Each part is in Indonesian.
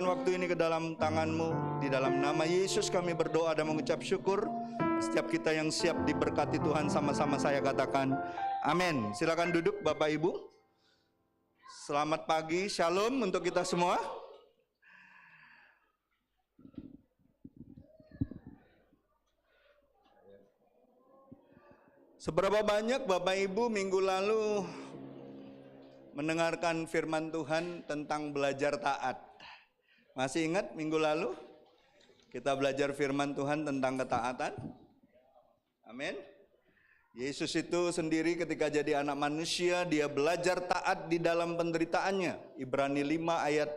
Waktu ini ke dalam tangan-Mu. Di dalam nama Yesus kami berdoa dan mengucap syukur. Setiap kita yang siap diberkati Tuhan, sama-sama saya katakan amin. Silakan duduk Bapak Ibu. Selamat pagi, shalom untuk kita semua. Seberapa banyak Bapak Ibu minggu lalu mendengarkan firman Tuhan tentang belajar taat? Masih ingat minggu lalu kita belajar firman Tuhan tentang ketaatan? Amin. Yesus itu sendiri ketika jadi anak manusia, dia belajar taat di dalam penderitaannya. Ibrani 5 ayat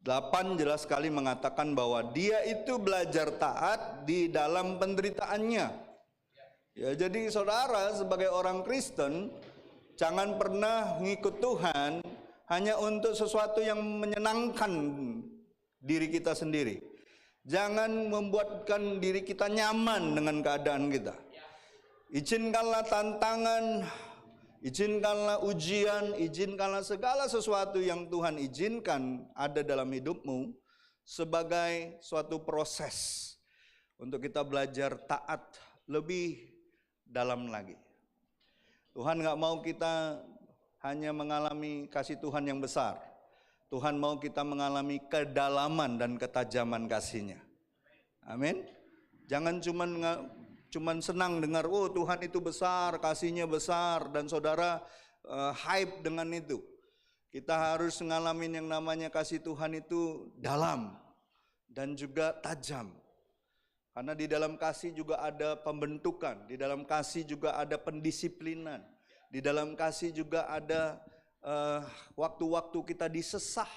8 jelas sekali mengatakan bahwa dia itu belajar taat di dalam penderitaannya. Ya, jadi saudara sebagai orang Kristen jangan pernah ngikut Tuhan hanya untuk sesuatu yang menyenangkan diri kita sendiri. Jangan membuatkan diri kita nyaman dengan keadaan kita. Izinkanlah tantangan, izinkanlah ujian, izinkanlah segala sesuatu yang Tuhan izinkan ada dalam hidupmu sebagai suatu proses untuk kita belajar taat lebih dalam lagi. Tuhan gak mau kita hanya mengalami kasih Tuhan yang besar. Tuhan mau kita mengalami kedalaman dan ketajaman kasih-Nya. Amin. Jangan cuman senang dengar, oh Tuhan itu besar, kasih-Nya besar, dan saudara hype dengan itu. Kita harus ngalamin yang namanya kasih Tuhan itu dalam dan juga tajam. Karena di dalam kasih juga ada pembentukan, di dalam kasih juga ada pendisiplinan, di dalam kasih juga ada waktu-waktu kita disesah,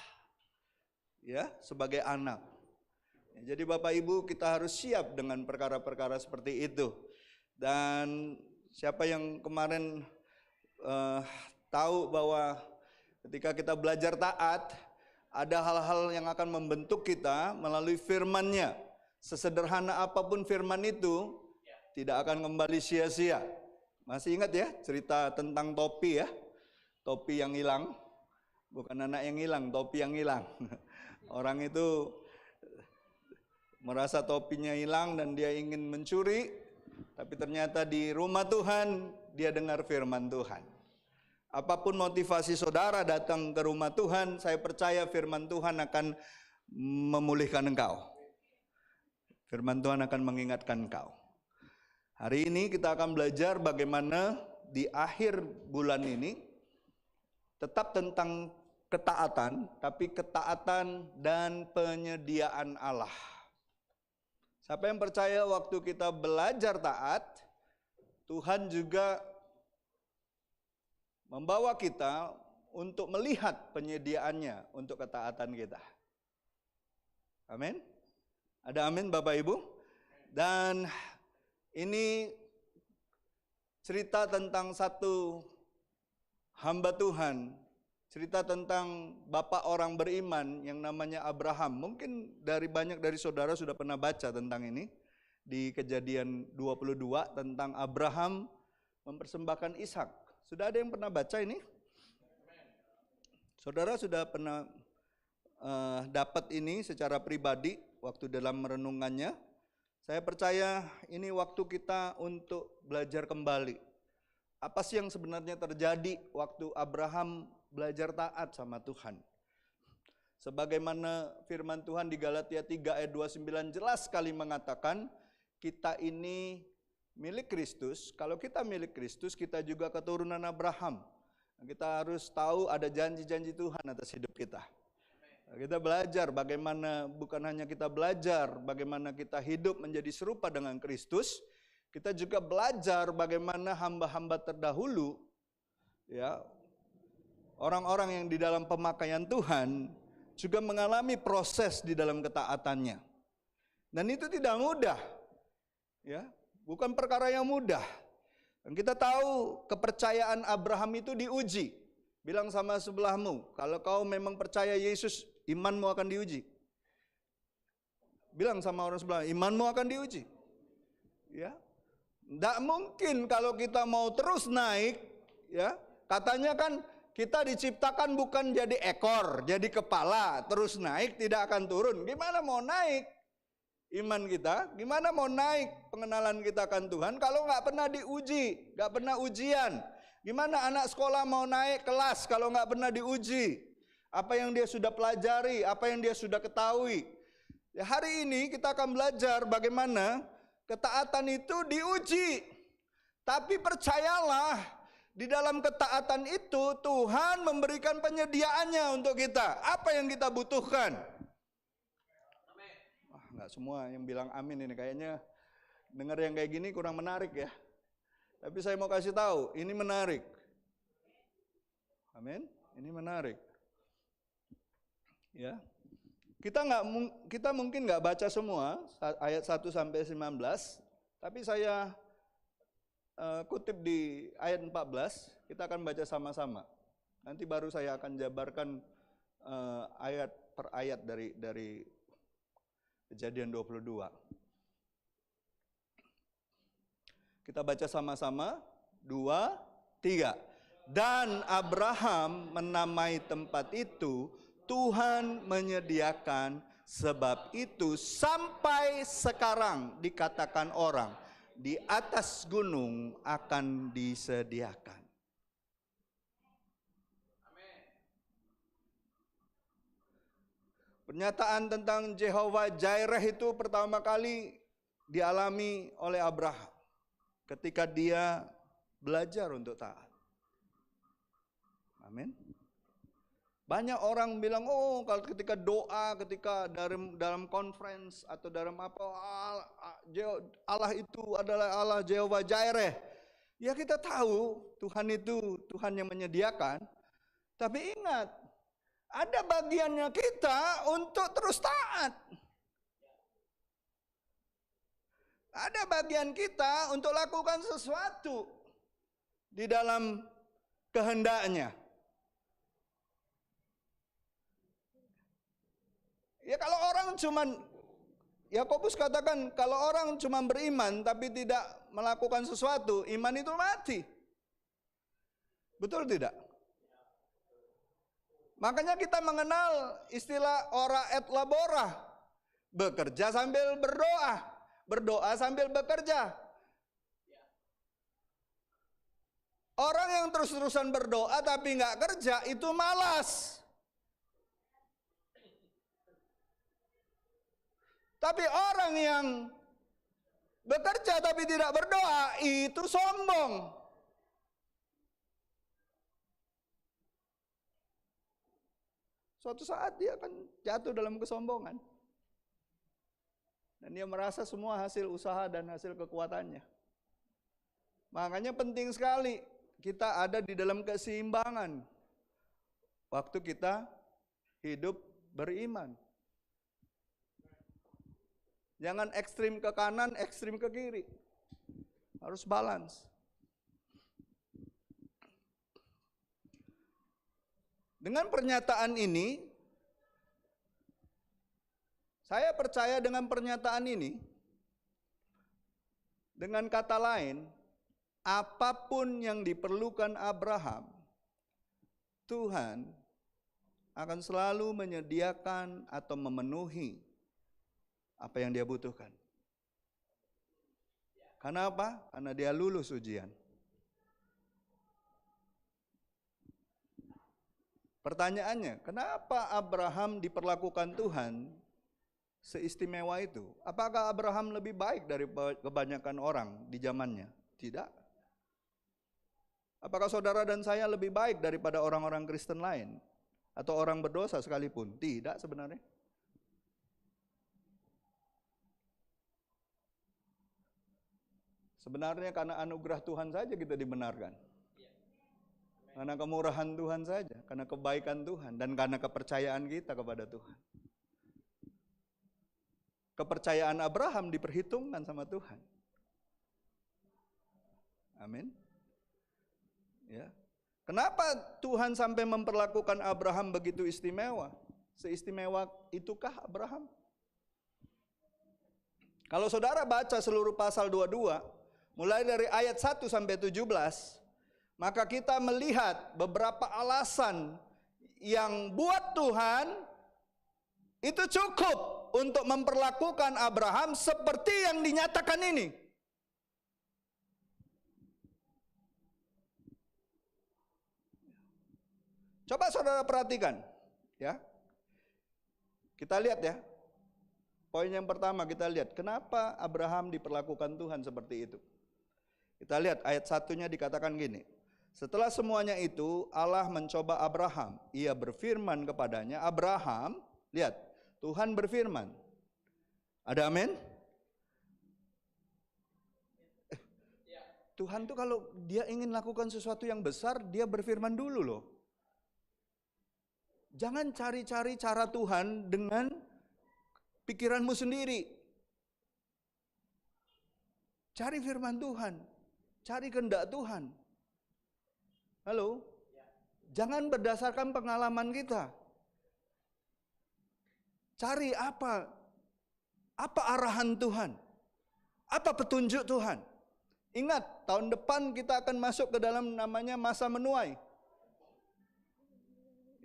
ya, sebagai anak. Jadi Bapak Ibu kita harus siap dengan perkara-perkara seperti itu. Dan siapa yang kemarin tahu bahwa ketika kita belajar taat, ada hal-hal yang akan membentuk kita melalui firman-Nya. Sesederhana apapun firman itu tidak akan kembali sia-sia. Masih ingat ya cerita tentang topi ya? Topi yang hilang. Bukan anak yang hilang, topi yang hilang. Orang itu merasa topinya hilang dan dia ingin mencuri, tapi ternyata di rumah Tuhan dia dengar firman Tuhan. Apapun motivasi saudara datang ke rumah Tuhan, saya percaya firman Tuhan akan memulihkan engkau. Firman Tuhan akan mengingatkan engkau. Hari ini kita akan belajar bagaimana di akhir bulan ini tetap tentang ketaatan, tapi ketaatan dan penyediaan Allah. Siapa yang percaya waktu kita belajar taat, Tuhan juga membawa kita untuk melihat penyediaannya untuk ketaatan kita. Amin. Ada amin Bapak Ibu? Dan ini cerita tentang satu hamba Tuhan, cerita tentang bapak orang beriman yang namanya Abraham. Mungkin banyak dari saudara sudah pernah baca tentang ini di Kejadian 22 tentang Abraham mempersembahkan Ishak. Sudah ada yang pernah baca ini? Saudara sudah pernah dapat ini secara pribadi waktu dalam renungannya. Saya percaya ini waktu kita untuk belajar kembali. Apa sih yang sebenarnya terjadi waktu Abraham belajar taat sama Tuhan? Sebagaimana firman Tuhan di Galatia 3 ayat 29 jelas sekali mengatakan, kita ini milik Kristus. Kalau kita milik Kristus, kita juga keturunan Abraham. Kita harus tahu ada janji-janji Tuhan atas hidup kita. Kita belajar bagaimana, bukan hanya kita belajar bagaimana kita hidup menjadi serupa dengan Kristus, kita juga belajar bagaimana hamba-hamba terdahulu, ya, orang-orang yang di dalam pemakaian Tuhan juga mengalami proses di dalam ketaatannya. Dan itu tidak mudah, ya, bukan perkara yang mudah. Dan kita tahu kepercayaan Abraham itu diuji. Bilang sama sebelahmu, kalau kau memang percaya Yesus, imanmu akan diuji. Bilang sama orang sebelah, imanmu akan diuji. Ya, tidak mungkin kalau kita mau terus naik, ya, katanya kan Kita diciptakan bukan jadi ekor, jadi kepala, terus naik tidak akan turun. Gimana mau naik iman kita? Gimana mau naik pengenalan kita akan Tuhan kalau nggak pernah diuji, nggak pernah ujian? Gimana anak sekolah mau naik kelas kalau nggak pernah diuji? Apa yang dia sudah pelajari, apa yang dia sudah ketahui. Ya, hari ini kita akan belajar bagaimana ketaatan itu diuji. Tapi percayalah, di dalam ketaatan itu Tuhan memberikan penyediaannya untuk kita. Apa yang kita butuhkan? Nggak semua yang bilang amin ini, kayaknya dengar yang kayak gini kurang menarik ya. Tapi saya mau kasih tahu, ini menarik. Amin, ini menarik. Ya, kita mungkin nggak baca semua ayat 1 sampai 19, tapi saya kutip di ayat 14, kita akan baca sama-sama. Nanti baru saya akan jabarkan ayat per ayat dari Kejadian 22. Kita baca sama-sama, 2, 3. Dan Abraham menamai tempat itu, Tuhan menyediakan, sebab itu sampai sekarang dikatakan orang, di atas gunung akan disediakan. Pernyataan tentang Jehovah Jireh itu pertama kali dialami oleh Abraham ketika dia belajar untuk taat. Amin. Banyak orang bilang, oh kalau ketika doa, ketika dalam conference atau dalam apa, Allah itu adalah Allah Jehovah Jireh. Ya kita tahu Tuhan itu Tuhan yang menyediakan. Tapi ingat, ada bagiannya kita untuk terus taat. Ada bagian kita untuk lakukan sesuatu di dalam kehendaknya. Ya kalau orang cuman, Yakobus katakan kalau orang cuma beriman tapi tidak melakukan sesuatu, iman itu mati. Betul tidak? Makanya kita mengenal istilah ora et labora, bekerja sambil berdoa, berdoa sambil bekerja. Orang yang terus-terusan berdoa tapi nggak kerja itu malas. Tapi orang yang bekerja tapi tidak berdoa itu sombong. Suatu saat dia akan jatuh dalam kesombongan. Dan dia merasa semua hasil usaha dan hasil kekuatannya. Makanya penting sekali kita ada di dalam keseimbangan waktu kita hidup beriman. Jangan ekstrim ke kanan, ekstrim ke kiri. Harus balance. Dengan pernyataan ini, saya percaya dengan pernyataan ini, dengan kata lain, apapun yang diperlukan Abraham, Tuhan akan selalu menyediakan atau memenuhi apa yang dia butuhkan. Karena apa? Karena dia lulus ujian. Pertanyaannya, kenapa Abraham diperlakukan Tuhan seistimewa itu? Apakah Abraham lebih baik dari kebanyakan orang di zamannya? Tidak. Apakah saudara dan saya lebih baik daripada orang-orang Kristen lain? Atau orang berdosa sekalipun? Tidak sebenarnya. Sebenarnya karena anugerah Tuhan saja kita dibenarkan. Karena kemurahan Tuhan saja, karena kebaikan Tuhan, dan karena kepercayaan kita kepada Tuhan. Kepercayaan Abraham diperhitungkan sama Tuhan. Amin. Ya. Kenapa Tuhan sampai memperlakukan Abraham begitu istimewa? Seistimewa itukah Abraham? Kalau saudara baca seluruh pasal 22, mulai dari ayat 1 sampai 17, maka kita melihat beberapa alasan yang buat Tuhan itu cukup untuk memperlakukan Abraham seperti yang dinyatakan ini. Coba saudara perhatikan, ya. Kita lihat ya. Poin yang pertama kita lihat, kenapa Abraham diperlakukan Tuhan seperti itu. Kita lihat ayat 1-nya dikatakan gini. Setelah semuanya itu, Allah mencoba Abraham. Ia berfirman kepadanya, Abraham, lihat, Tuhan berfirman. Ada amin? Tuhan tuh kalau dia ingin lakukan sesuatu yang besar, dia berfirman dulu loh. Jangan cari-cari cara Tuhan dengan pikiranmu sendiri. Cari firman Tuhan. Cari kehendak Tuhan. Halo? Jangan berdasarkan pengalaman kita. Cari apa arahan Tuhan? Apa petunjuk Tuhan? Ingat, tahun depan kita akan masuk ke dalam namanya masa menuai.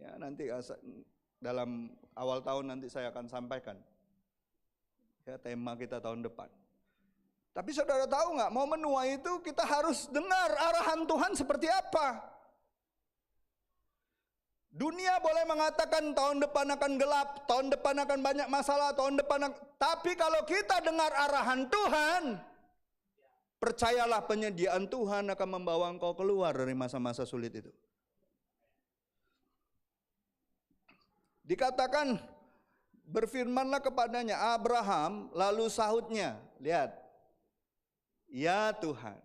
Ya, nanti dalam awal tahun nanti saya akan sampaikan. Ya, tema kita tahun depan. Tapi saudara tahu nggak, mau menuai itu kita harus dengar arahan Tuhan seperti apa. Dunia boleh mengatakan tahun depan akan gelap, tahun depan akan banyak masalah, tapi kalau kita dengar arahan Tuhan, percayalah penyediaan Tuhan akan membawa engkau keluar dari masa-masa sulit itu. Dikatakan, berfirmanlah kepadanya Abraham, lalu sahutnya, lihat, ya Tuhan,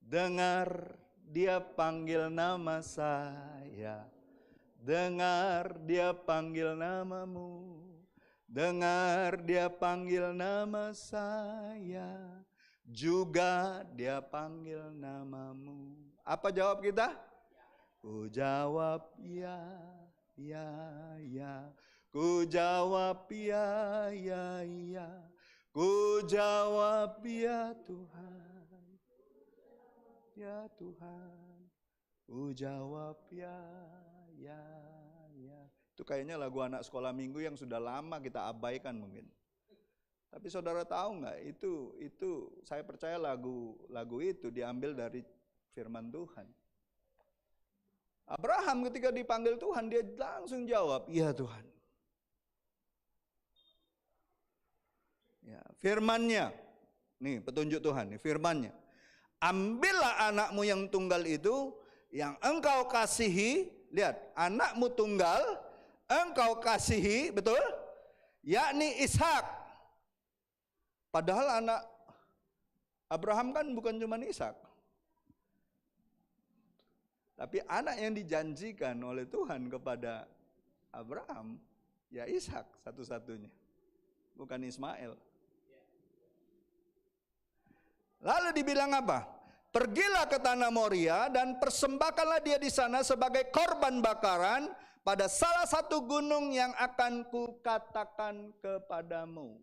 dengar dia panggil nama saya, dengar dia panggil namamu, dengar dia panggil nama saya, juga dia panggil namamu. Apa jawab kita? Ku jawab ya. Ya, ya, ku jawab ya, ya, ya, ku jawab ya Tuhan, ya Tuhan, ku jawab ya, ya, ya. Itu kayaknya lagu anak sekolah minggu yang sudah lama kita abaikan mungkin. Tapi saudara tahu nggak? Itu saya percaya lagu itu diambil dari firman Tuhan. Abraham ketika dipanggil Tuhan, dia langsung jawab, iya Tuhan. Ya, firman-Nya, nih petunjuk Tuhan, nih firman-Nya. Ambillah anakmu yang tunggal itu, yang engkau kasihi, lihat, anakmu tunggal, engkau kasihi, betul? Yakni Ishak. Padahal anak Abraham kan bukan cuma Ishak. Tapi anak yang dijanjikan oleh Tuhan kepada Abraham, ya Ishak satu-satunya, bukan Ismail. Lalu dibilang apa? Pergilah ke tanah Moria dan persembahkanlah dia di sana sebagai korban bakaran pada salah satu gunung yang akan kukatakan kepadamu.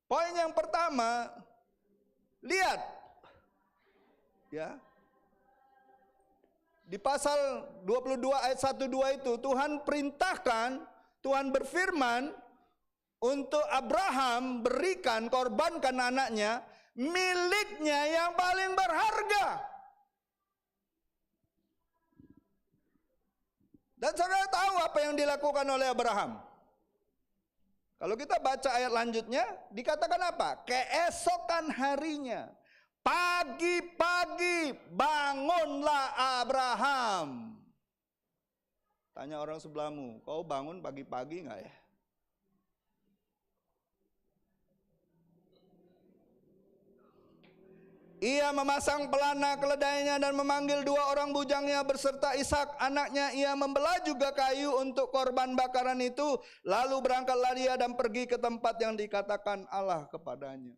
Poin yang pertama, lihat, ya. Di pasal 22 ayat 1-2 itu Tuhan perintahkan, Tuhan berfirman untuk Abraham berikan, korbankan anaknya, miliknya yang paling berharga. Dan saudara tahu apa yang dilakukan oleh Abraham? Kalau kita baca ayat lanjutnya, dikatakan apa? Keesokan harinya, pagi-pagi bangunlah Abraham. Tanya orang sebelahmu, kau bangun pagi-pagi enggak ya? Ia memasang pelana keledainya dan memanggil 2 orang bujangnya beserta Ishak anaknya. Ia membelah juga kayu untuk korban bakaran itu. Lalu berangkatlah dia dan pergi ke tempat yang dikatakan Allah kepadanya.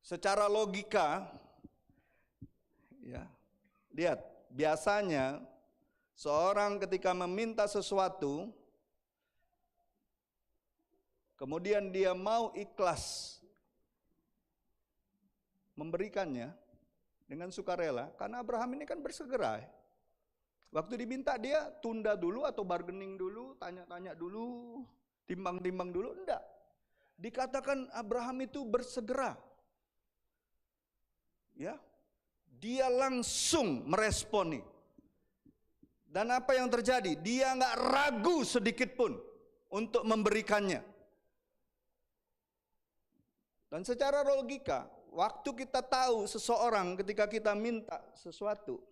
Secara logika, ya, lihat, biasanya seorang ketika meminta sesuatu, kemudian dia mau ikhlas memberikannya dengan sukarela, karena Abraham ini kan bersegera. Waktu diminta dia tunda dulu atau bargaining dulu, tanya-tanya dulu, timbang-timbang dulu, enggak. Dikatakan Abraham itu bersegera. Ya. Dia langsung meresponi. Dan apa yang terjadi? Dia enggak ragu sedikit pun untuk memberikannya. Dan secara logika, waktu kita tahu seseorang ketika kita minta sesuatu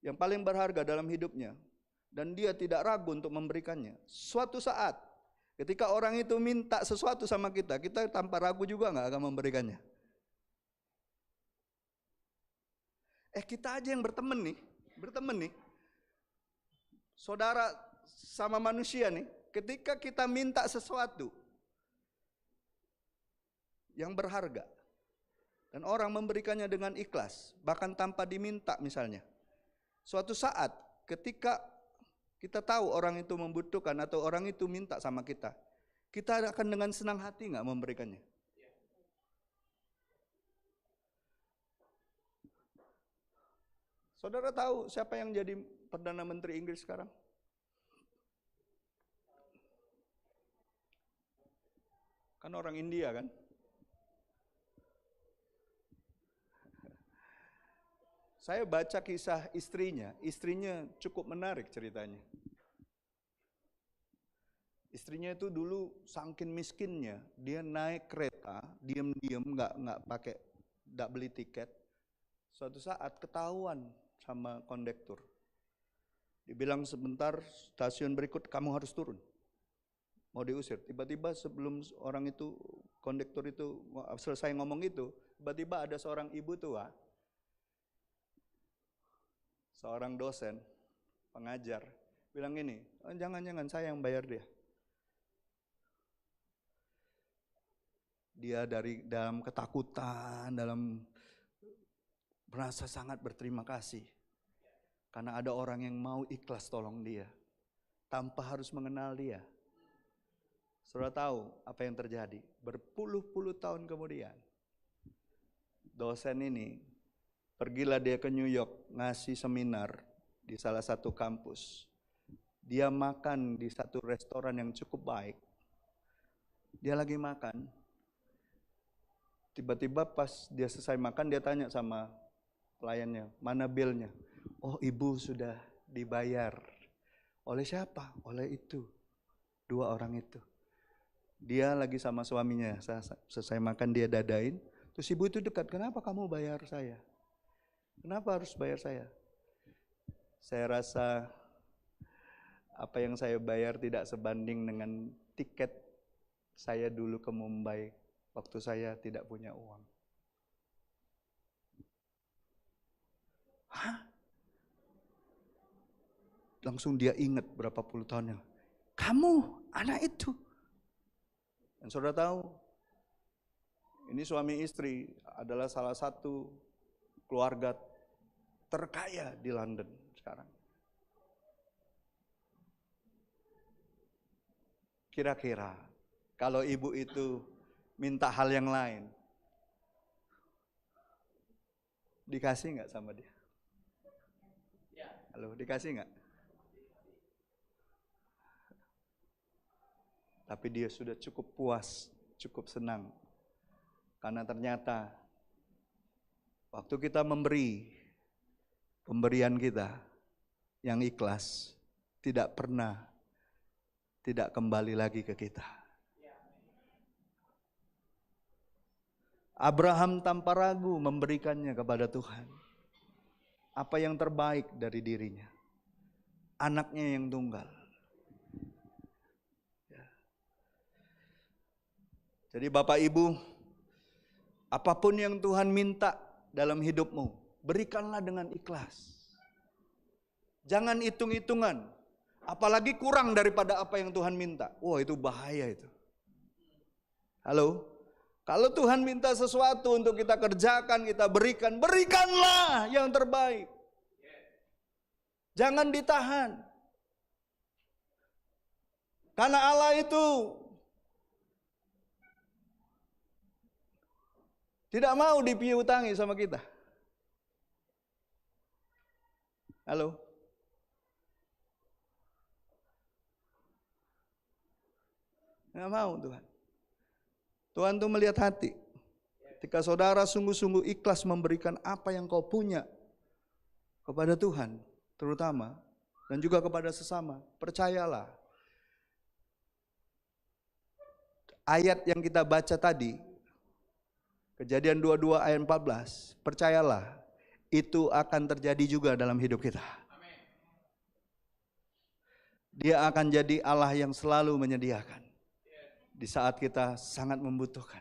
yang paling berharga dalam hidupnya, dan dia tidak ragu untuk memberikannya, suatu saat ketika orang itu minta sesuatu sama kita, kita tanpa ragu juga nggak akan memberikannya. Kita aja yang berteman nih, saudara sama manusia nih, ketika kita minta sesuatu yang berharga, dan orang memberikannya dengan ikhlas, bahkan tanpa diminta misalnya. Suatu saat ketika kita tahu orang itu membutuhkan atau orang itu minta sama kita akan dengan senang hati nggak memberikannya? Saudara tahu siapa yang jadi Perdana Menteri Inggris sekarang? Kan orang India kan? Saya baca kisah istrinya cukup menarik ceritanya. Istrinya itu dulu saking miskinnya, dia naik kereta, diam-diam nggak beli tiket. Suatu saat ketahuan sama kondektur. Dibilang sebentar stasiun berikut kamu harus turun. Mau diusir. Tiba-tiba sebelum orang itu, kondektur itu selesai ngomong itu, tiba-tiba ada seorang ibu tua, seorang dosen, pengajar, bilang gini, jangan-jangan saya yang bayar dia. Dia dalam ketakutan, dalam merasa sangat berterima kasih. Karena ada orang yang mau ikhlas tolong dia, tanpa harus mengenal dia. Saudara tahu apa yang terjadi? Berpuluh-puluh tahun kemudian, dosen ini pergilah dia ke New York ngasih seminar di salah satu kampus. Dia makan di satu restoran yang cukup baik. Dia lagi makan. Tiba-tiba pas dia selesai makan, dia tanya sama pelayannya, mana bilnya? Oh, ibu sudah dibayar. Oleh siapa? Oleh itu. Dua orang itu. Dia lagi sama suaminya. Selesai makan dia dadain. Terus ibu itu dekat, kenapa kamu bayar saya? Kenapa harus bayar saya? Saya rasa apa yang saya bayar tidak sebanding dengan tiket saya dulu ke Mumbai waktu saya tidak punya uang. Hah? Langsung dia ingat berapa puluh tahun yang kamu anak itu. Dan saudara tahu, ini suami istri adalah salah satu keluarga terkaya di London sekarang. Kira-kira kalau ibu itu minta hal yang lain, dikasih nggak sama dia? Halo, dikasih nggak? Tapi dia sudah cukup puas, cukup senang. Karena ternyata waktu kita memberi pemberian kita yang ikhlas, tidak pernah tidak kembali lagi ke kita. Abraham tanpa ragu memberikannya kepada Tuhan. Apa yang terbaik dari dirinya. Anaknya yang tunggal. Jadi Bapak Ibu, apapun yang Tuhan minta dalam hidupmu, berikanlah dengan ikhlas. Jangan hitung-hitungan. Apalagi kurang daripada apa yang Tuhan minta. Wah, itu bahaya itu. Halo? Kalau Tuhan minta sesuatu untuk kita kerjakan, kita berikan, berikanlah yang terbaik. Jangan ditahan. Karena Allah itu Tidak mau dipiutangi sama kita. Halo? Nggak mau Tuhan. Tuhan tuh melihat hati. Ketika saudara sungguh-sungguh ikhlas memberikan apa yang kau punya kepada Tuhan, terutama, dan juga kepada sesama, percayalah. Ayat yang kita baca tadi, Kejadian 22 ayat 14, percayalah, itu akan terjadi juga dalam hidup kita. Dia akan jadi Allah yang selalu menyediakan di saat kita sangat membutuhkan.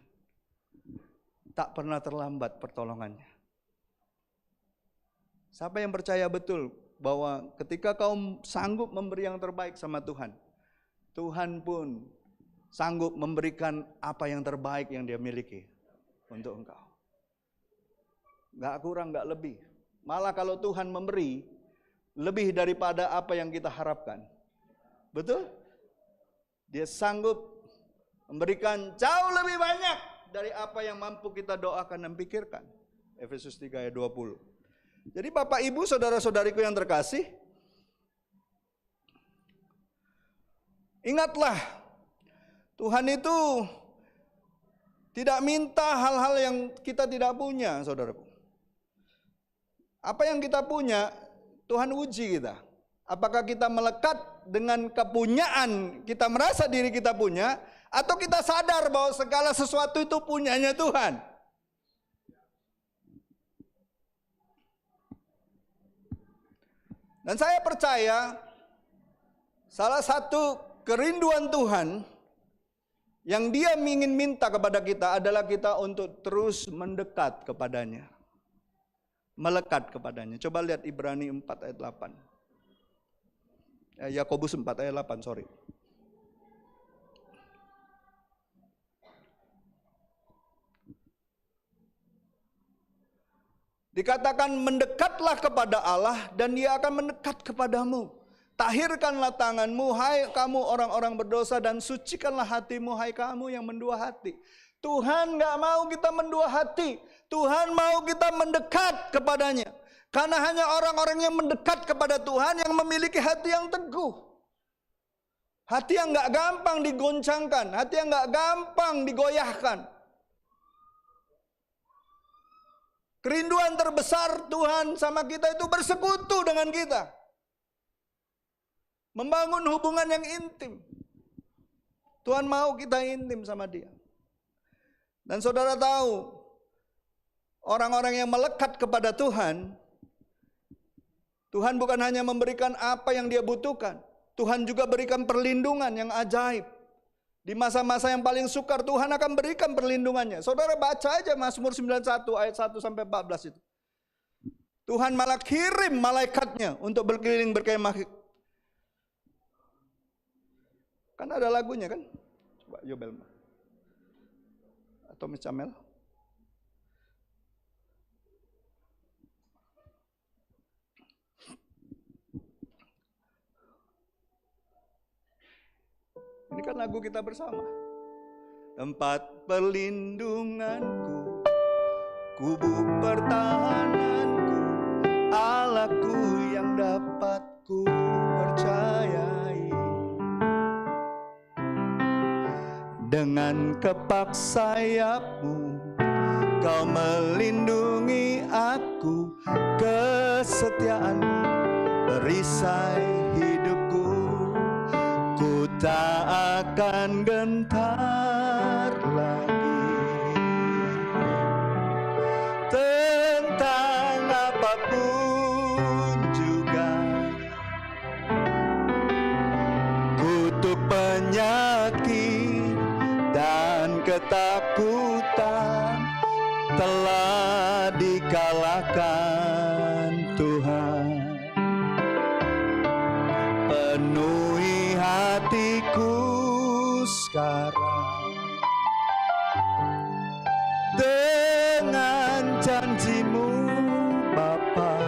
Tak pernah terlambat pertolongannya. Siapa yang percaya betul bahwa ketika kau sanggup memberi yang terbaik sama Tuhan, Tuhan pun sanggup memberikan apa yang terbaik yang Dia miliki untuk engkau. Gak kurang, gak lebih. Malah kalau Tuhan memberi lebih daripada apa yang kita harapkan. Betul? Dia sanggup memberikan jauh lebih banyak dari apa yang mampu kita doakan dan pikirkan. Efesus 3 ayat 20. Jadi Bapak Ibu saudara-saudariku yang terkasih, ingatlah Tuhan itu tidak minta hal-hal yang kita tidak punya, saudaraku. Apa yang kita punya, Tuhan uji kita. Apakah kita melekat dengan kepunyaan, kita merasa diri kita punya, atau kita sadar bahwa segala sesuatu itu punyanya Tuhan. Dan saya percaya, salah satu kerinduan Tuhan yang Dia ingin minta kepada kita adalah kita untuk terus mendekat kepadanya. Melekat kepadanya. Coba lihat Ibrani 4 ayat 8. Yakobus 4 ayat 8, sorry. Dikatakan mendekatlah kepada Allah dan Dia akan mendekat kepadamu. Tahirkanlah tanganmu, hai kamu orang-orang berdosa, dan sucikanlah hatimu, hai kamu yang mendua hati. Tuhan gak mau kita mendua hati. Tuhan mau kita mendekat kepadanya. Karena hanya orang-orang yang mendekat kepada Tuhan yang memiliki hati yang teguh. Hati yang gak gampang digoncangkan. Hati yang gak gampang digoyahkan. Kerinduan terbesar Tuhan sama kita itu bersekutu dengan kita. Membangun hubungan yang intim. Tuhan mau kita intim sama Dia. Dan saudara tahu, orang-orang yang melekat kepada Tuhan, Tuhan bukan hanya memberikan apa yang dia butuhkan, Tuhan juga berikan perlindungan yang ajaib. Di masa-masa yang paling sukar, Tuhan akan berikan perlindungannya. Saudara baca aja Mazmur 91 ayat 1 sampai 14 itu. Tuhan malah kirim malaikatnya untuk berkeliling berkemah. Kan ada lagunya kan? Coba Yobel. Atau Miss Camel. Ini kan lagu kita bersama. Tempat perlindunganku, kubu pertahananku, Allahku yang dapat ku percayai. Dengan kepak sayapmu, kau melindungi aku, kesetiaanmu perisai hidupku. Ku tak akan gentar lagi tentang apapun juga, kutuk penyakit dan ketakutan telah dikalahkan Tuhan. Penuhi hatiku sekarang dengan janji-Mu Bapa,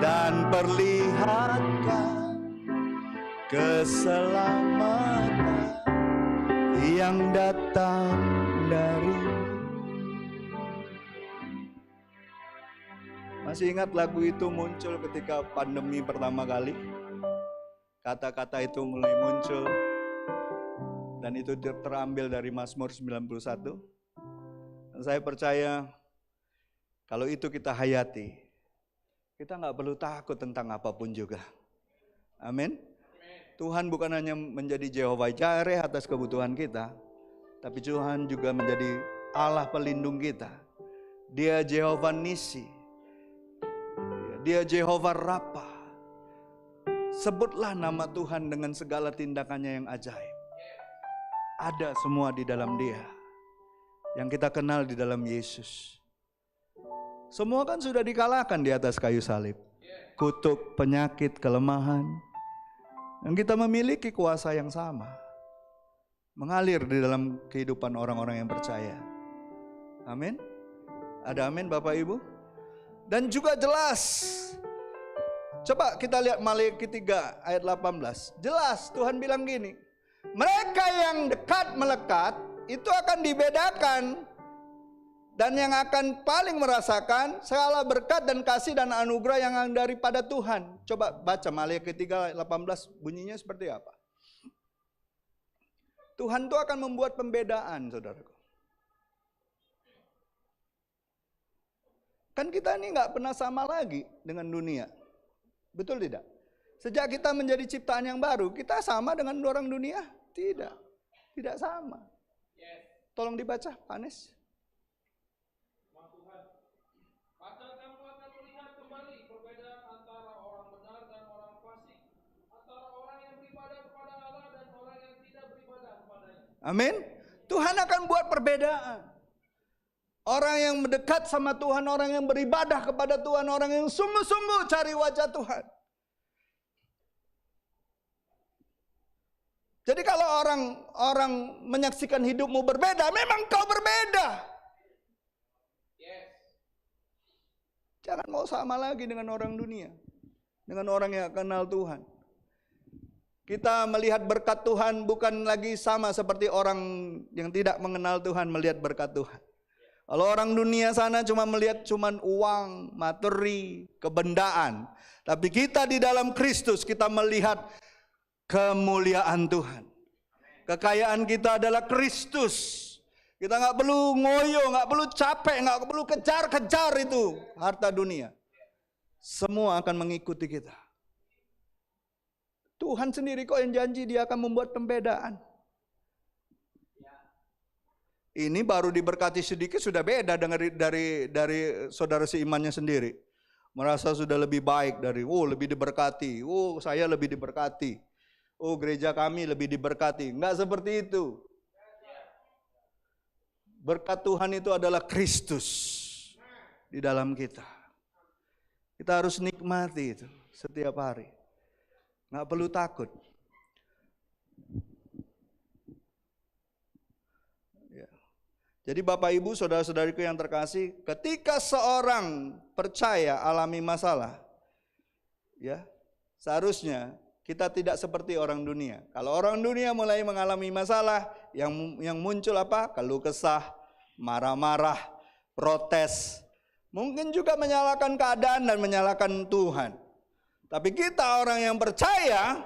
dan perlihatkan keselamatan yang datang darimu. Masih ingat lagu itu muncul ketika pandemi pertama kali? Kata-kata itu mulai muncul. Dan itu terambil dari Mazmur 91. Dan saya percaya kalau itu kita hayati, kita nggak perlu takut tentang apapun juga. Amin. Tuhan bukan hanya menjadi Jehovah Jireh atas kebutuhan kita, tapi Tuhan juga menjadi Allah pelindung kita. Dia Jehovah Nisi. Dia Jehovah Rafa. Sebutlah nama Tuhan dengan segala tindakannya yang ajaib. Ada semua di dalam Dia. Yang kita kenal di dalam Yesus. Semua kan sudah dikalahkan di atas kayu salib. Kutuk, penyakit, kelemahan. Yang kita memiliki kuasa yang sama. Mengalir di dalam kehidupan orang-orang yang percaya. Amin. Ada amin Bapak Ibu? Dan juga jelas. Coba kita lihat Maleakhi 3 ayat 18. Jelas Tuhan bilang gini. Mereka yang dekat melekat itu akan dibedakan. Dan yang akan paling merasakan segala berkat dan kasih dan anugerah yang daripada Tuhan. Coba baca Maleakhi 3 ayat 18 bunyinya seperti apa. Tuhan itu akan membuat pembedaan, saudaraku. Kan kita ini nggak pernah sama lagi dengan dunia. Betul tidak? Sejak kita menjadi ciptaan yang baru, kita sama dengan orang dunia? Tidak. Tidak sama. Tolong dibaca, Pak Anes. Maka kamu akan melihat kembali perbedaan antara orang benar dan orang fasik, antara orang yang beribadah kepada Allah dan orang yang tidak beribadah kepadanya. Amin. Tuhan akan buat perbedaan. Orang yang mendekat sama Tuhan, orang yang beribadah kepada Tuhan, orang yang sungguh-sungguh cari wajah Tuhan. Jadi kalau orang menyaksikan hidupmu berbeda, memang kau berbeda. Jangan mau sama lagi dengan orang dunia, dengan orang yang kenal Tuhan. Kita melihat berkat Tuhan bukan lagi sama seperti orang yang tidak mengenal Tuhan melihat berkat Tuhan. Kalau orang dunia sana cuma melihat uang, materi, kebendaan. Tapi kita di dalam Kristus kita melihat kemuliaan Tuhan. Kekayaan kita adalah Kristus. Kita nggak perlu ngoyo, nggak perlu capek, nggak perlu kejar-kejar itu harta dunia. Semua akan mengikuti kita. Tuhan sendiri kok yang janji Dia akan membuat pembedaan. Ini baru diberkati sedikit sudah beda dari saudara seimannya sendiri. Merasa sudah lebih baik dari, lebih diberkati. Saya lebih diberkati. Gereja kami lebih diberkati. Enggak seperti itu. Berkat Tuhan itu adalah Kristus di dalam kita. Kita harus nikmati itu setiap hari. Enggak perlu takut. Jadi Bapak Ibu, saudara-saudariku yang terkasih, ketika seorang percaya alami masalah, ya, seharusnya kita tidak seperti orang dunia. Kalau orang dunia mulai mengalami masalah, yang muncul apa? Keluh kesah, marah-marah, protes. Mungkin juga menyalahkan keadaan dan menyalahkan Tuhan. Tapi kita orang yang percaya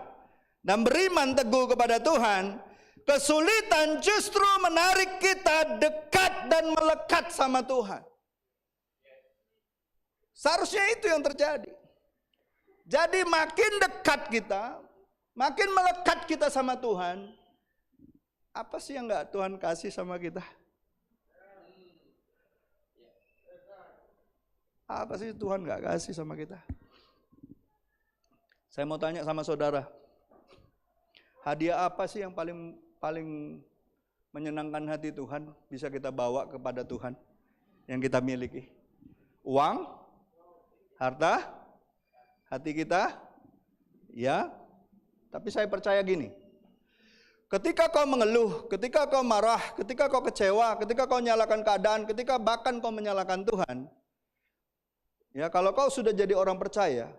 dan beriman teguh kepada Tuhan, kesulitan justru menarik kita dekat dan melekat sama Tuhan. Seharusnya itu yang terjadi. Jadi makin dekat kita, makin melekat kita sama Tuhan, apa sih yang gak Tuhan kasih sama kita? Apa sih Tuhan gak kasih sama kita? Saya mau tanya sama saudara, hadiah apa sih yang paling menyenangkan hati Tuhan bisa kita bawa kepada Tuhan yang kita miliki? Uang? Harta? Hati kita? Ya. Tapi saya percaya gini. Ketika kau mengeluh, ketika kau marah, ketika kau kecewa, ketika kau menyalahkan keadaan, ketika bahkan kau menyalahkan Tuhan, ya, kalau kau sudah jadi orang percaya,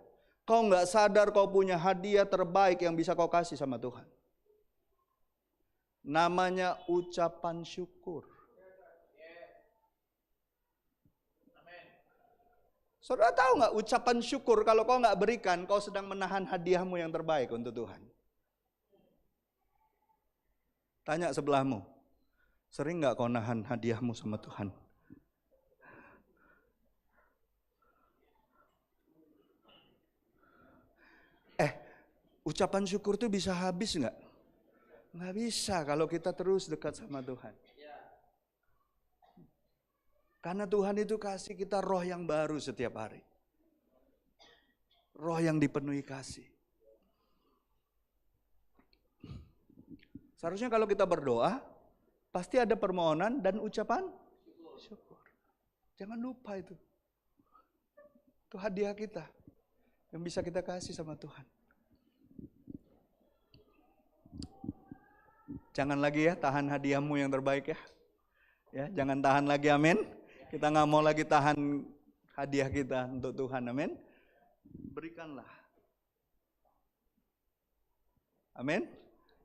kau nggak sadar kau punya hadiah terbaik yang bisa kau kasih sama Tuhan. Namanya ucapan syukur. Saudara tahu nggak ucapan syukur kalau kau nggak berikan, kau sedang menahan hadiahmu yang terbaik untuk Tuhan. Tanya sebelahmu, sering nggak kau nahan hadiahmu sama Tuhan? Ucapan syukur itu bisa habis nggak? Nggak bisa kalau kita terus dekat sama Tuhan. Karena Tuhan itu kasih kita roh yang baru setiap hari. Roh yang dipenuhi kasih. Seharusnya kalau kita berdoa, pasti ada permohonan dan ucapan syukur. Jangan lupa itu. Itu hadiah kita yang bisa kita kasih sama Tuhan. Jangan lagi ya tahan hadiahmu yang terbaik ya. Ya, jangan tahan lagi, amin. Kita nggak mau lagi tahan hadiah kita untuk Tuhan, amin. Berikanlah. Amin.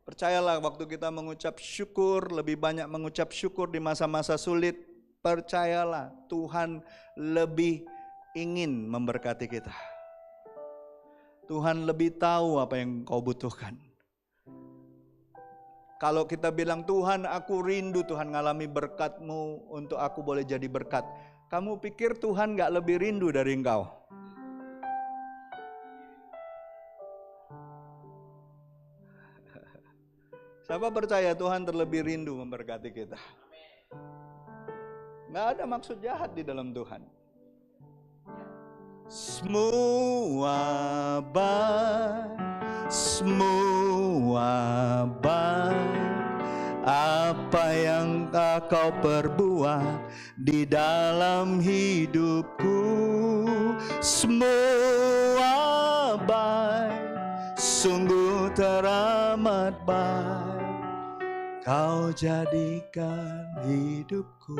Percayalah waktu kita mengucap syukur, lebih banyak mengucap syukur di masa-masa sulit. Percayalah Tuhan lebih ingin memberkati kita. Tuhan lebih tahu apa yang kau butuhkan. Kalau kita bilang, Tuhan aku rindu Tuhan ngalami berkat-Mu untuk aku boleh jadi berkat. Kamu pikir Tuhan gak lebih rindu dari engkau? Siapa percaya Tuhan terlebih rindu memberkati kita? Gak ada maksud jahat di dalam Tuhan. Semua baik apa yang kau perbuat di dalam hidupku. Semua baik, sungguh teramat baik. Kau jadikan hidupku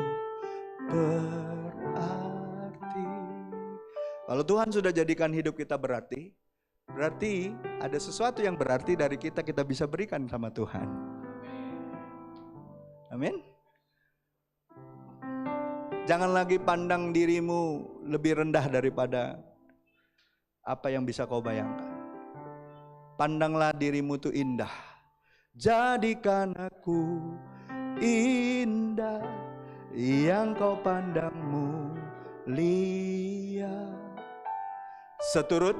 berarti. Kalau Tuhan sudah jadikan hidup kita berarti ada sesuatu yang berarti dari kita bisa berikan sama Tuhan. Amin. Jangan lagi pandang dirimu lebih rendah daripada apa yang bisa kau bayangkan. Pandanglah dirimu itu indah. Jadikan aku indah yang kau pandang mulia. Seturut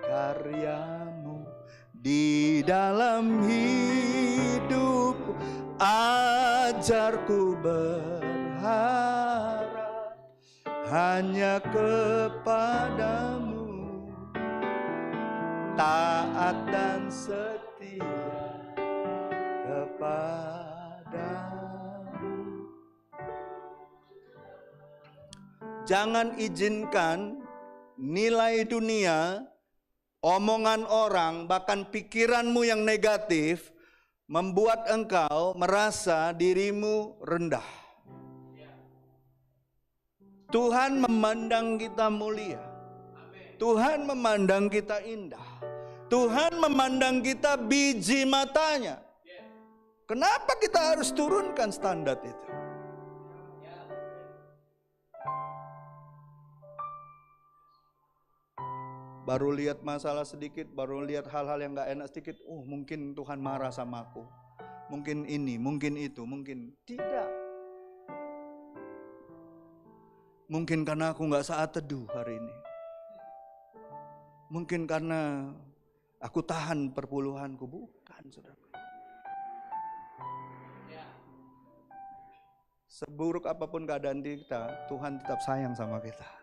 karyamu di dalam hidup, ajarku berharap hanya kepadamu, taat dan setia kepadamu. Jangan izinkan nilai dunia, omongan orang, bahkan pikiranmu yang negatif membuat engkau merasa dirimu rendah. Tuhan memandang kita mulia. Tuhan memandang kita indah. Tuhan memandang kita biji matanya. Kenapa kita harus turunkan standar itu? Baru lihat masalah sedikit, baru lihat hal-hal yang gak enak sedikit, mungkin Tuhan marah sama aku. Mungkin ini, mungkin itu, mungkin tidak. Mungkin karena aku gak saat teduh hari ini. Mungkin karena aku tahan perpuluhanku. Bukan, saudara. Seburuk apapun keadaan kita, Tuhan tetap sayang sama kita.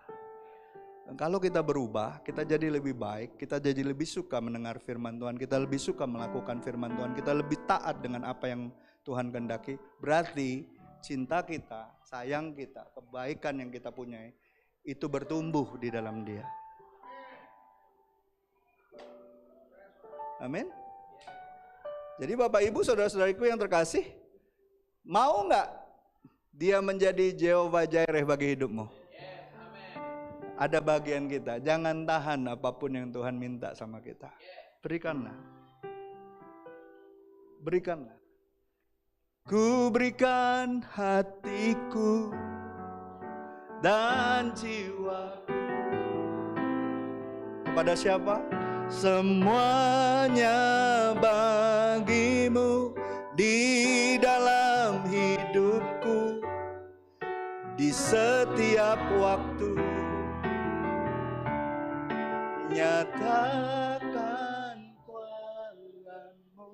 Dan kalau kita berubah, kita jadi lebih baik, kita jadi lebih suka mendengar firman Tuhan, kita lebih suka melakukan firman Tuhan, kita lebih taat dengan apa yang Tuhan kehendaki. Berarti cinta kita, sayang kita, kebaikan yang kita punyai, itu bertumbuh di dalam Dia. Amin. Jadi Bapak Ibu saudara-saudariku yang terkasih, mau gak Dia menjadi Jehovah Jireh bagi hidupmu? Ada bagian kita, jangan tahan apapun yang Tuhan minta sama kita. Berikanlah. Berikanlah. Ku berikan hatiku dan jiwaku Kepada siapa? Semuanya bagimu di dalam hidupku, di setiap waktu. Nyatakan kuasamu.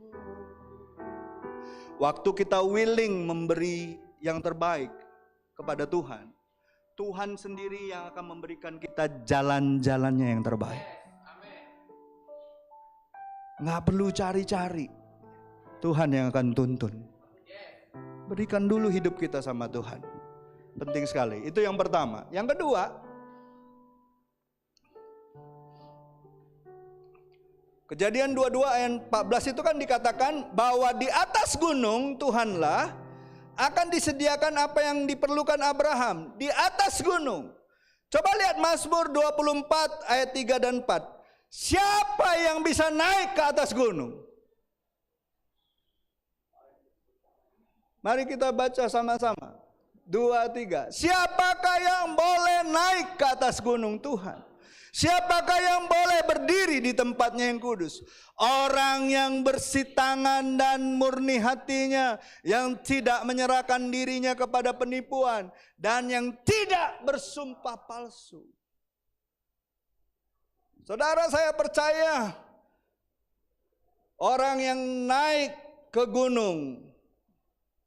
Waktu kita willing memberi yang terbaik kepada Tuhan, Tuhan sendiri yang akan memberikan kita jalan-jalannya yang terbaik. Nggak perlu cari-cari, Tuhan yang akan tuntun. Berikan dulu hidup kita sama Tuhan. Penting sekali, itu yang pertama. Yang kedua, Kejadian 22 ayat 14 itu kan dikatakan bahwa di atas gunung Tuhanlah akan disediakan apa yang diperlukan Abraham. Di atas gunung. Coba lihat Mazmur 24 ayat 3 dan 4. Siapa yang bisa naik ke atas gunung? Mari kita baca sama-sama. 2, 3. Siapakah yang boleh naik ke atas gunung Tuhan? Siapakah yang boleh berdiri di tempatnya yang kudus? Orang yang bersih tangan dan murni hatinya, yang tidak menyerahkan dirinya kepada penipuan, dan yang tidak bersumpah palsu. Saudara, saya percaya orang yang naik ke gunung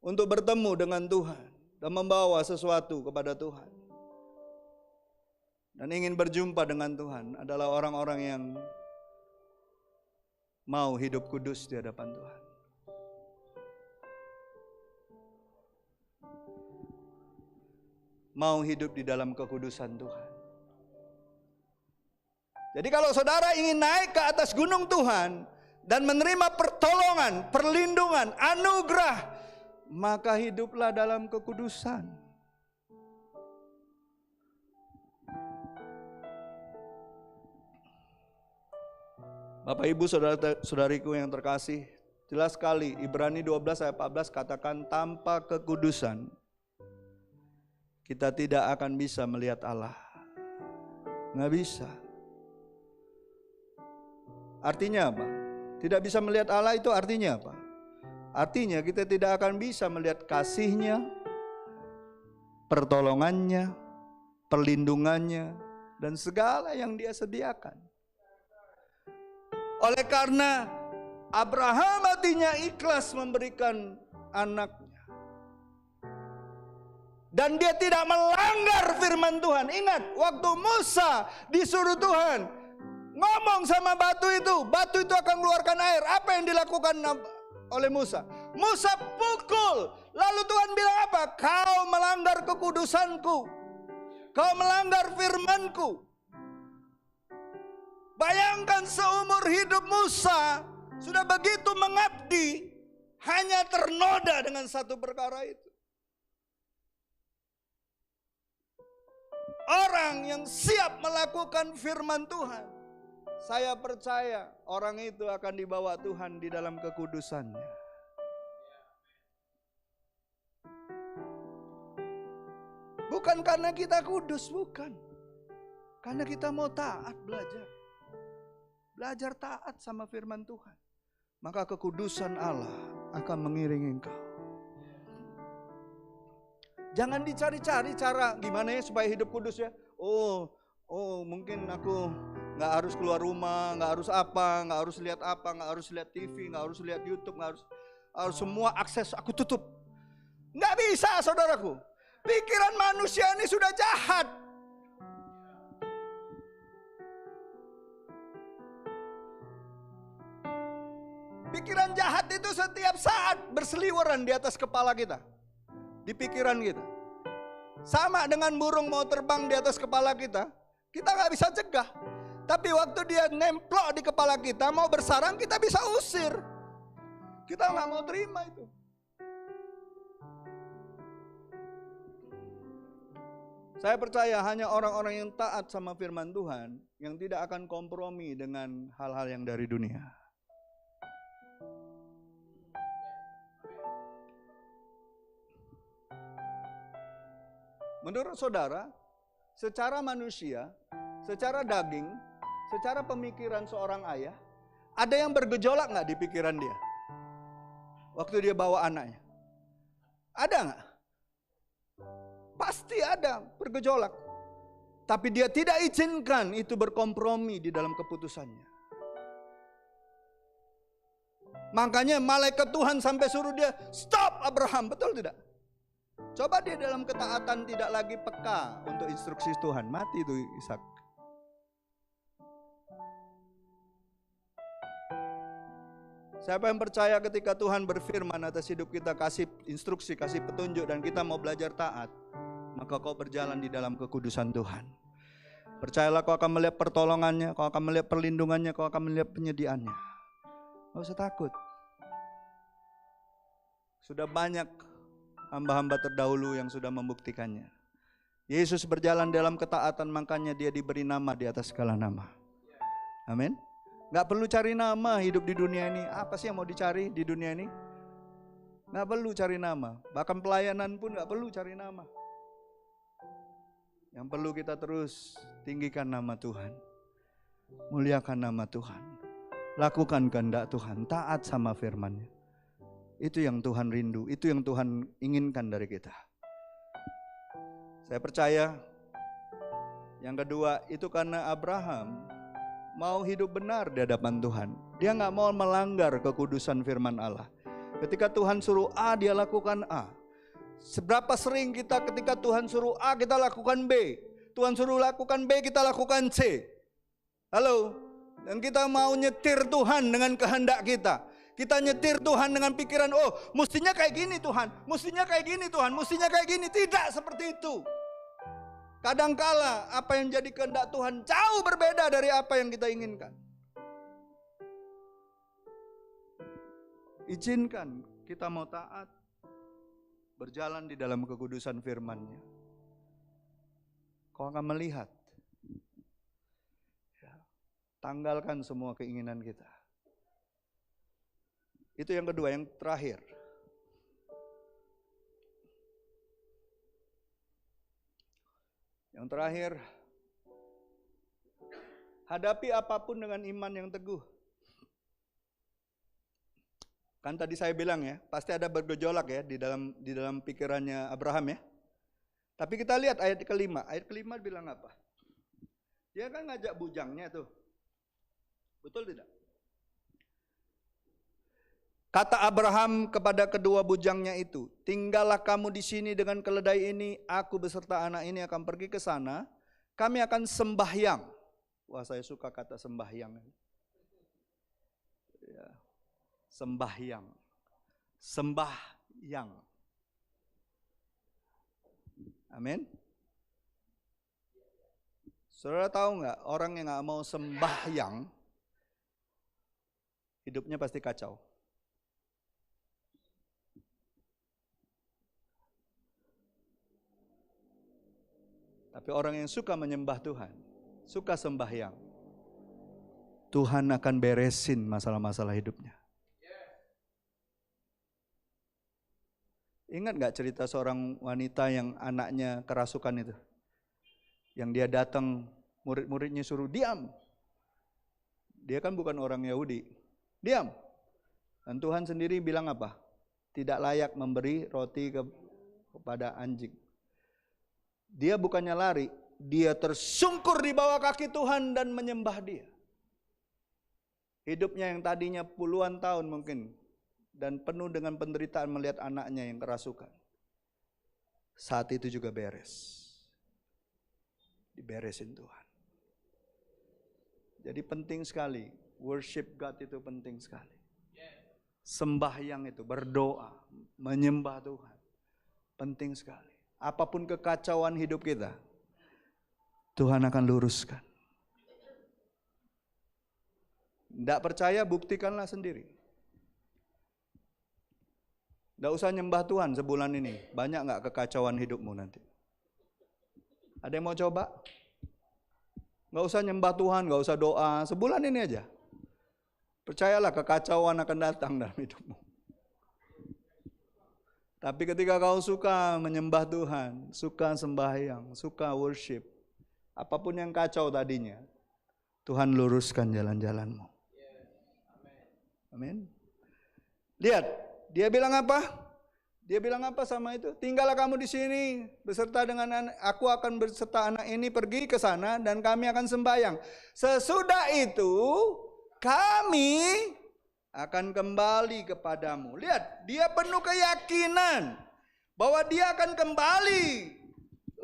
untuk bertemu dengan Tuhan dan membawa sesuatu kepada Tuhan dan ingin berjumpa dengan Tuhan adalah orang-orang yang mau hidup kudus di hadapan Tuhan. Mau hidup di dalam kekudusan Tuhan. Jadi kalau saudara ingin naik ke atas gunung Tuhan dan menerima pertolongan, perlindungan, anugerah, maka hiduplah dalam kekudusan. Bapak Ibu saudara-saudariku yang terkasih, jelas sekali Ibrani 12 ayat 14 katakan tanpa kekudusan kita tidak akan bisa melihat Allah. Nggak bisa. Artinya apa? Tidak bisa melihat Allah itu artinya apa? Artinya kita tidak akan bisa melihat kasih-Nya, pertolongannya, perlindungannya, dan segala yang Dia sediakan. Oleh karena Abraham hatinya ikhlas memberikan anaknya. Dan dia tidak melanggar firman Tuhan. Ingat, waktu Musa disuruh Tuhan ngomong sama batu itu akan keluarkan air. Apa yang dilakukan oleh Musa? Musa pukul. Lalu Tuhan bilang apa? Kau melanggar kekudusanku. Kau melanggar firmanku. Bayangkan seumur hidup Musa sudah begitu mengabdi, hanya ternoda dengan satu perkara itu. Orang yang siap melakukan firman Tuhan, saya percaya orang itu akan dibawa Tuhan di dalam kekudusannya. Bukan karena kita kudus, bukan. Karena kita mau taat belajar. Belajar taat sama firman Tuhan. Maka kekudusan Allah akan mengiringi engkau. Jangan dicari-cari cara gimana ya supaya hidup kudus ya. Oh mungkin aku nggak harus keluar rumah, nggak harus lihat apa, nggak harus lihat TV, nggak harus lihat YouTube, nggak harus semua akses aku tutup. Nggak bisa, saudaraku. Pikiran manusia ini sudah jahat. Pikiran jahat itu setiap saat berseliweran di atas kepala kita, di pikiran kita. Sama dengan burung mau terbang di atas kepala kita nggak bisa cegah. Tapi waktu dia nemplok di kepala kita, mau bersarang, kita bisa usir. Kita nggak mau terima itu. Saya percaya hanya orang-orang yang taat sama firman Tuhan yang tidak akan kompromi dengan hal-hal yang dari dunia. Menurut saudara, secara manusia, secara daging, secara pemikiran seorang ayah, ada yang bergejolak nggak di pikiran dia? Waktu dia bawa anaknya. Ada nggak? Pasti ada bergejolak. Tapi dia tidak izinkan itu berkompromi di dalam keputusannya. Makanya malaikat Tuhan sampai suruh dia, stop Abraham, betul tidak? Coba dia dalam ketaatan tidak lagi peka untuk instruksi Tuhan, mati itu Ishak. Siapa yang percaya ketika Tuhan berfirman atas hidup kita, kasih instruksi, kasih petunjuk, dan kita mau belajar taat, maka kau berjalan di dalam kekudusan Tuhan. Percayalah kau akan melihat pertolongannya, kau akan melihat perlindungannya, kau akan melihat penyediaannya. Gak usah takut. Sudah banyak hamba-hamba terdahulu yang sudah membuktikannya. Yesus berjalan dalam ketaatan, makanya dia diberi nama di atas segala nama. Amin. Gak perlu cari nama hidup di dunia ini. Apa sih yang mau dicari di dunia ini? Gak perlu cari nama. Bahkan pelayanan pun gak perlu cari nama. Yang perlu kita terus tinggikan nama Tuhan. Muliakan nama Tuhan. Lakukan kehendak Tuhan. Taat sama firman-Nya. Itu yang Tuhan rindu. Itu yang Tuhan inginkan dari kita. Saya percaya. Yang kedua, itu karena Abraham mau hidup benar di hadapan Tuhan. Dia gak mau melanggar kekudusan firman Allah. Ketika Tuhan suruh A, dia lakukan A. Seberapa sering kita ketika Tuhan suruh A, kita lakukan B. Tuhan suruh lakukan B, kita lakukan C. Halo? Dan kita mau nyetir Tuhan dengan kehendak kita. Kita nyetir Tuhan dengan pikiran, oh mestinya kayak gini Tuhan. Mestinya kayak gini Tuhan. Mestinya kayak gini. Tidak seperti itu. Kadangkala apa yang jadi kehendak Tuhan jauh berbeda dari apa yang kita inginkan. Izinkan kita mau taat, berjalan di dalam kekudusan firman-Nya. Kau akan melihat. Ya, tanggalkan semua keinginan kita. Itu yang kedua, yang terakhir. Yang terakhir, hadapi apapun dengan iman yang teguh. Kan tadi saya bilang ya, pasti ada bergejolak ya di dalam pikirannya Abraham ya. Tapi kita lihat ayat kelima. Ayat kelima bilang apa? Dia kan ngajak bujangnya tuh. Betul tidak? Kata Abraham kepada kedua bujangnya itu, tinggallah kamu di sini dengan keledai ini, aku beserta anak ini akan pergi ke sana, kami akan sembahyang. Wah, saya suka kata sembahyang. Ya. Sembahyang. Sembahyang. Amin. Saudara tahu nggak, orang yang nggak mau sembahyang, hidupnya pasti kacau. Tapi orang yang suka menyembah Tuhan, suka sembahyang, Tuhan akan beresin masalah-masalah hidupnya. Ingat gak cerita seorang wanita yang anaknya kerasukan itu? Yang dia datang, murid-muridnya suruh diam. Dia kan bukan orang Yahudi. Diam. Dan Tuhan sendiri bilang apa? Tidak layak memberi roti kepada anjing. Dia bukannya lari, dia tersungkur di bawah kaki Tuhan dan menyembah Dia. Hidupnya yang tadinya puluhan tahun mungkin, dan penuh dengan penderitaan melihat anaknya yang kerasukan. Saat itu juga beres. Diberesin Tuhan. Jadi penting sekali, worship God itu penting sekali. Sembahyang itu, berdoa, menyembah Tuhan, penting sekali. Apapun kekacauan hidup kita, Tuhan akan luruskan. Tidak percaya, buktikanlah sendiri. Tidak usah nyembah Tuhan sebulan ini. Banyak gak kekacauan hidupmu nanti? Ada yang mau coba? Gak usah nyembah Tuhan, gak usah doa. Sebulan ini aja. Percayalah kekacauan akan datang dalam hidupmu. Tapi ketika kau suka menyembah Tuhan, suka sembahyang, suka worship, apapun yang kacau tadinya, Tuhan luruskan jalan-jalanmu. Amin. Lihat, dia bilang apa? Dia bilang apa sama itu? Tinggallah kamu di sini beserta dengan aku akan berserta anak ini pergi ke sana dan kami akan sembahyang. Sesudah itu kami akan kembali kepadamu. Lihat, dia penuh keyakinan bahwa dia akan kembali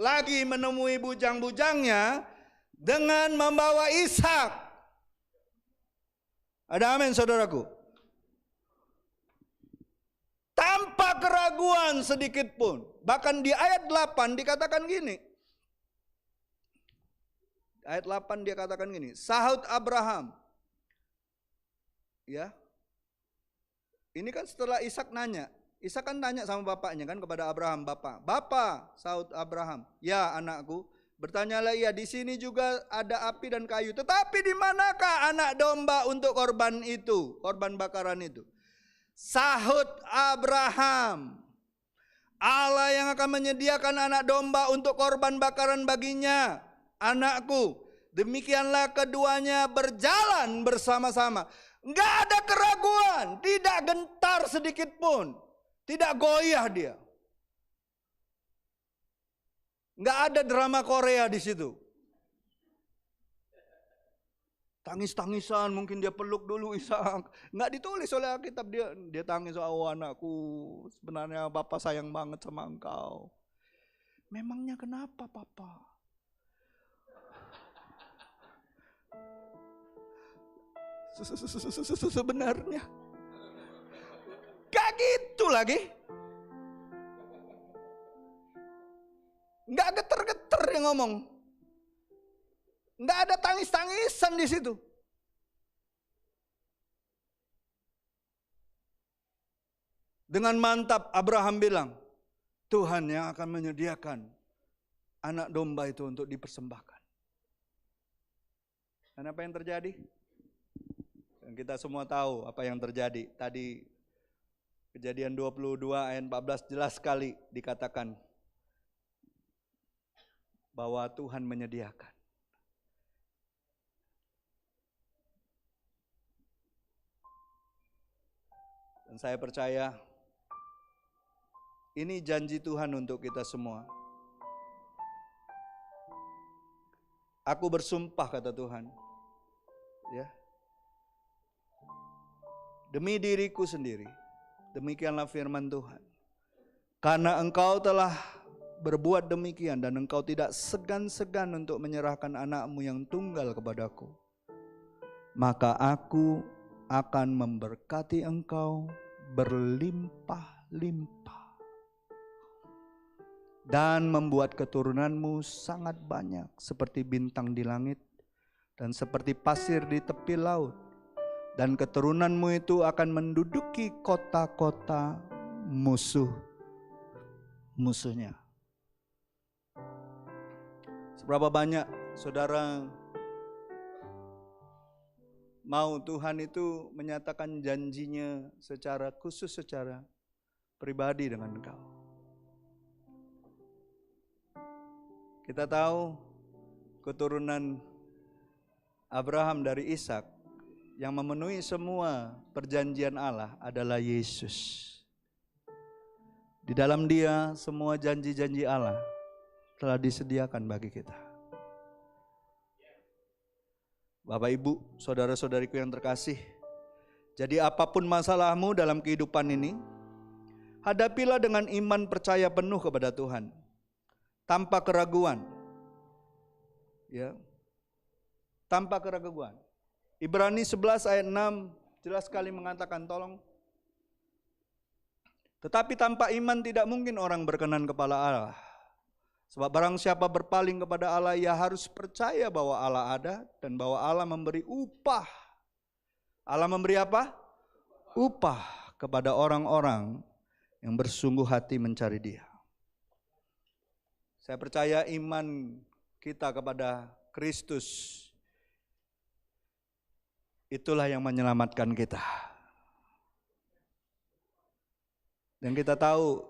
lagi menemui bujang-bujangnya dengan membawa Ishak. Ada amin saudaraku? Tanpa keraguan sedikit pun. Bahkan di ayat 8 dikatakan gini. Ayat 8 dia katakan gini. Sahut Abraham. Ya. Ini kan setelah Ishak nanya. Ishak kan tanya sama bapaknya kan kepada Abraham. Bapa, sahut Abraham. Ya anakku. Bertanyalah ia, di sini juga ada api dan kayu. Tetapi di manakah anak domba untuk korban itu? Korban bakaran itu. Sahut Abraham, Allah yang akan menyediakan anak domba untuk korban bakaran baginya, anakku. Demikianlah keduanya berjalan bersama-sama. Enggak ada keraguan, tidak gentar sedikit pun, tidak goyah dia. Enggak ada drama Korea di situ. Tangis-tangisan, mungkin dia peluk dulu Ishak. Nggak ditulis oleh Alkitab, dia tangis, oh anakku, sebenarnya Bapak sayang banget sama engkau. Memangnya kenapa Papa? Sebenarnya gak gitu lagi. Nggak geter-geter dia ngomong. Nggak ada tangis-tangisan di situ. Dengan mantap Abraham bilang, Tuhan yang akan menyediakan anak domba itu untuk dipersembahkan. Dan apa yang terjadi? Dan kita semua tahu apa yang terjadi. Tadi Kejadian 22 ayat 14 jelas sekali dikatakan bahwa Tuhan menyediakan. Dan saya percaya ini janji Tuhan untuk kita semua. Aku bersumpah kata Tuhan, ya, demi diriku sendiri, demikianlah firman Tuhan. Karena engkau telah berbuat demikian dan engkau tidak segan-segan untuk menyerahkan anakmu yang tunggal kepadaku, maka aku akan memberkati engkau berlimpah-limpah dan membuat keturunanmu sangat banyak seperti bintang di langit dan seperti pasir di tepi laut, dan keturunanmu itu akan menduduki kota-kota musuhnya. Seberapa banyak saudara mau Tuhan itu menyatakan janjinya secara khusus, secara pribadi dengan engkau. Kita tahu keturunan Abraham dari Ishak yang memenuhi semua perjanjian Allah adalah Yesus. Di dalam Dia semua janji-janji Allah telah disediakan bagi kita. Bapak Ibu, saudara-saudariku yang terkasih, jadi apapun masalahmu dalam kehidupan ini, hadapilah dengan iman percaya penuh kepada Tuhan, tanpa keraguan. Ya. Tanpa keraguan. Ibrani 11 ayat 6 jelas sekali mengatakan, tolong. Tetapi tanpa iman tidak mungkin orang berkenan kepada Allah. Sebab barang siapa berpaling kepada Allah, ia harus percaya bahwa Allah ada dan bahwa Allah memberi upah. Allah memberi apa? Upah kepada orang-orang yang bersungguh hati mencari Dia. Saya percaya iman kita kepada Kristus itulah yang menyelamatkan kita. Dan kita tahu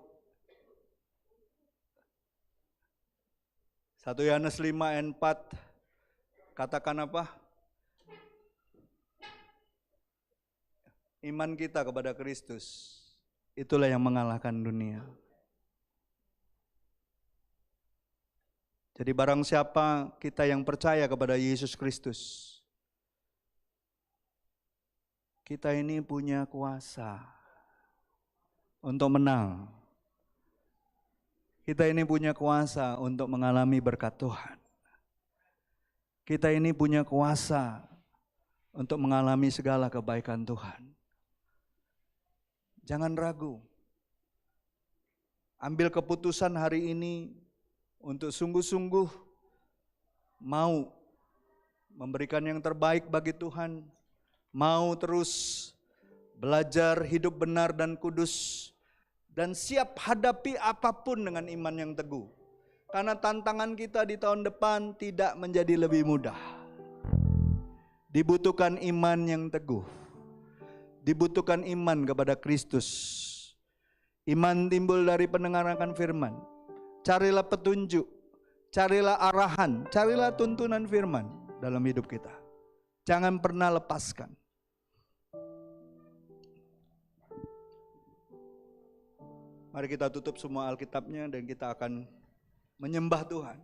1 Yohanes 5 ayat 4 katakan apa? iman kita kepada Kristus, itulah yang mengalahkan dunia. Jadi barang siapa kita yang percaya kepada Yesus Kristus, kita ini punya kuasa untuk menang. Kita ini punya kuasa untuk mengalami berkat Tuhan. Kita ini punya kuasa untuk mengalami segala kebaikan Tuhan. Jangan ragu. Ambil keputusan hari ini untuk sungguh-sungguh mau memberikan yang terbaik bagi Tuhan, mau terus belajar hidup benar dan kudus, dan siap hadapi apapun dengan iman yang teguh. Karena tantangan kita di tahun depan tidak menjadi lebih mudah. Dibutuhkan iman yang teguh. Dibutuhkan iman kepada Kristus. Iman timbul dari pendengaran akan firman. Carilah petunjuk, carilah arahan, carilah tuntunan firman dalam hidup kita. Jangan pernah lepaskan. Mari kita tutup semua Alkitabnya dan kita akan menyembah Tuhan.